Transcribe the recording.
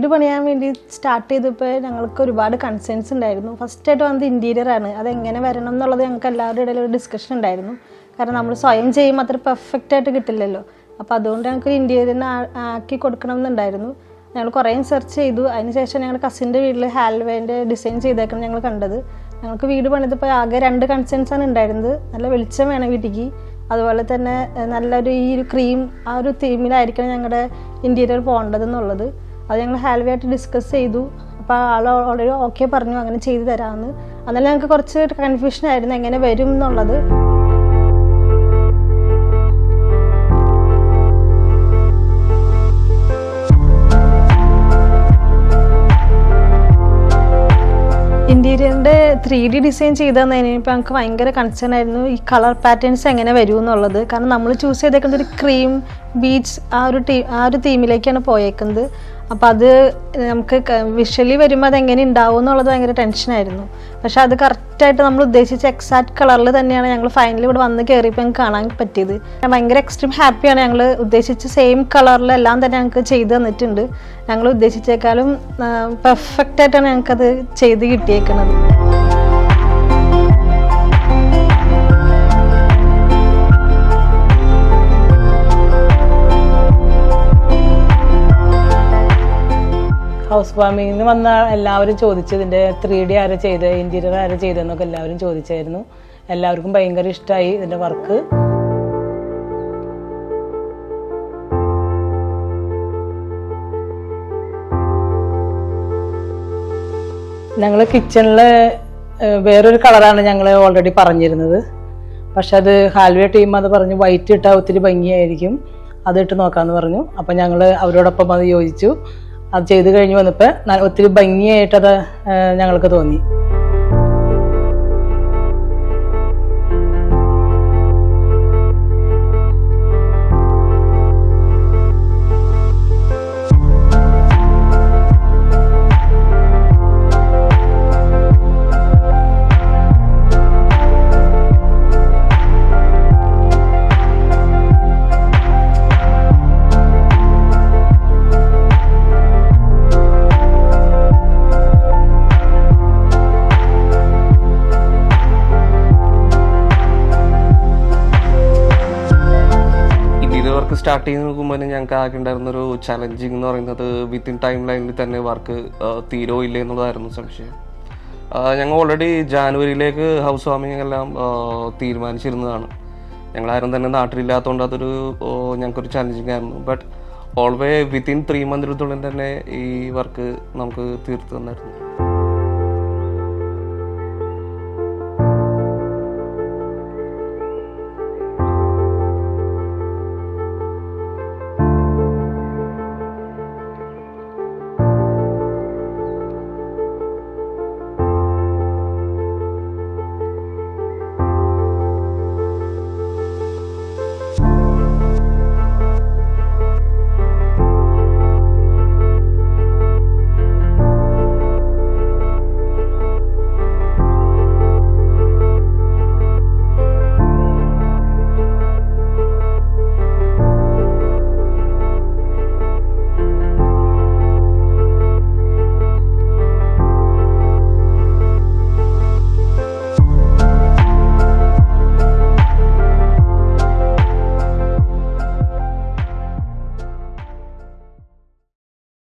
വീട് പണിയാൻ വേണ്ടി സ്റ്റാർട്ട് ചെയ്തപ്പോൾ ഞങ്ങൾക്ക് ഒരുപാട് കൺസേൺസ് ഉണ്ടായിരുന്നു. ഫസ്റ്റായിട്ട് വന്നത് ഇൻറ്റീരിയറാണ്. അതെങ്ങനെ വരണം എന്നുള്ളത് ഞങ്ങൾക്ക് എല്ലാവരുടെ ഇടയിൽ ഒരു ഡിസ്കഷൻ ഉണ്ടായിരുന്നു. കാരണം നമ്മൾ സ്വയം ചെയ്യുമ്പോൾ അത്ര പെർഫെക്റ്റ് ആയിട്ട് കിട്ടില്ലല്ലോ. അപ്പോൾ അതുകൊണ്ട് ഞങ്ങൾക്ക് ഇൻറ്റീരിയറിന് ആക്കി കൊടുക്കണം എന്നുണ്ടായിരുന്നു. ഞങ്ങൾ കുറേ സെർച്ച് ചെയ്തു. അതിനുശേഷം ഞങ്ങളുടെ കസിൻ്റെ വീട്ടിൽ ഹാൽവേൻ്റെ ഡിസൈൻ ചെയ്തേക്കണം ഞങ്ങൾ കണ്ടത്. ഞങ്ങൾക്ക് വീട് പണിതപ്പോൾ ആകെ 2 കൺസേൺസാണ് ഉണ്ടായിരുന്നത്. നല്ല വെളിച്ചം വേണം വീട്ടിലേക്ക്, അതുപോലെ തന്നെ നല്ലൊരു ഈ ഒരു ക്രീം ആ ഒരു തീമിലായിരിക്കണം ഞങ്ങളുടെ ഇൻറ്റീരിയർ പോകേണ്ടതെന്നുള്ളത്. അത് ഞങ്ങൾ ഹാൽവേ ആയിട്ട് ഡിസ്കസ് ചെയ്തു. അപ്പോൾ ആൾ ഓൾറെഡി ഓക്കെ പറഞ്ഞു അങ്ങനെ ചെയ്തു തരാമെന്ന്. എന്നാലും ഞങ്ങൾക്ക് കുറച്ച് കൺഫ്യൂഷൻ ആയിരുന്നു എങ്ങനെ വരും എന്നുള്ളത്. ഇൻറ്റീരിയറിൻ്റെ 3D ഡിസൈൻ ചെയ്ത് തന്നതിനിപ്പോൾ ഞങ്ങൾക്ക് ഭയങ്കര കൺസേൺ ആയിരുന്നു ഈ കളർ പാറ്റേൺസ് എങ്ങനെ വരും എന്നുള്ളത്. കാരണം നമ്മൾ ചൂസ് ചെയ്തേക്കുന്നത് ഒരു ക്രീം ബീച്ച് ആ ഒരു തീമിലേക്കാണ് പോയേക്കുന്നത്. അപ്പോൾ അത് നമുക്ക് വിഷ്വലി വരുമ്പോൾ അതെങ്ങനെ ഉണ്ടാവും എന്നുള്ളത് ഭയങ്കര ടെൻഷനായിരുന്നു. പക്ഷെ അത് കറക്റ്റായിട്ട് നമ്മൾ ഉദ്ദേശിച്ച എക്സാക്ട് കളറിൽ തന്നെയാണ് ഞങ്ങൾ ഫൈനലി ഇവിടെ വന്ന് കയറിയപ്പോൾ ഞങ്ങൾക്ക് കാണാൻ പറ്റിയത്. ഭയങ്കര എക്സ്ട്രീം ഹാപ്പിയാണ്. ഞങ്ങൾ ഉദ്ദേശിച്ച സെയിം കളറിലെല്ലാം തന്നെ ഞങ്ങൾക്ക് ചെയ്ത് തന്നിട്ടുണ്ട്. ഞങ്ങൾ ഉദ്ദേശിച്ചേക്കാളും പെർഫെക്റ്റായിട്ടാണ് ഞങ്ങൾക്കത് ചെയ്ത് കിട്ടിയേക്കുന്നത്. ഹൗസ് വാമിങ്ങിന് വന്ന എല്ലാവരും ചോദിച്ചു ഇതിൻ്റെ 3D ആരാ ചെയ്ത്, ഇൻറ്റീരിയർ ആരാ ചെയ്തതെന്നൊക്കെ എല്ലാവരും ചോദിച്ചായിരുന്നു. എല്ലാവർക്കും ഭയങ്കര ഇഷ്ടമായി ഇതിൻ്റെ വർക്ക്. ഞങ്ങൾ കിച്ചണിൽ വേറൊരു കളറാണ് ഞങ്ങൾ ഓൾറെഡി പറഞ്ഞിരുന്നത്. പക്ഷെ അത് ഹാൽവേ ടീം അത് പറഞ്ഞു വൈറ്റ് ഇട്ടാൽ ഒത്തിരി ഭംഗിയായിരിക്കും, അതിട്ട് നോക്കാമെന്ന് പറഞ്ഞു. അപ്പം ഞങ്ങൾ അവരോടൊപ്പം അത് യോജിച്ചു. അത് ചെയ്ത് കഴിഞ്ഞ് വന്നപ്പോൾ ഒത്തിരി ഭംഗിയായിട്ടത് ഞങ്ങൾക്ക് തോന്നി. സ്റ്റാർട്ട് ചെയ്ത് നോക്കുമ്പോൾ ഞങ്ങൾക്ക് ആകെ ഉണ്ടായിരുന്നൊരു ചലഞ്ചിങ് എന്ന് പറയുന്നത് വിത്തിൻ ടൈം ലൈനിൽ തന്നെ വർക്ക് തീരോ ഇല്ലേ എന്നുള്ളതായിരുന്നു സംശയം. ഞങ്ങൾ ഓൾറെഡി ജാനുവരിയിലേക്ക് ഹൗസ് വാമിങ് എല്ലാം തീരുമാനിച്ചിരുന്നതാണ്. ഞങ്ങളാരും തന്നെ നാട്ടിലില്ലാത്തതുകൊണ്ട് അതൊരു ഞങ്ങൾക്കൊരു ചലഞ്ചിങ് ആയിരുന്നു. ബട്ട് ഓൾവേ വിത്തിൻ 3 മന്തിനുള്ളിൽ തന്നെ ഈ വർക്ക് നമുക്ക് തീർത്ത് തന്നായിരുന്നു.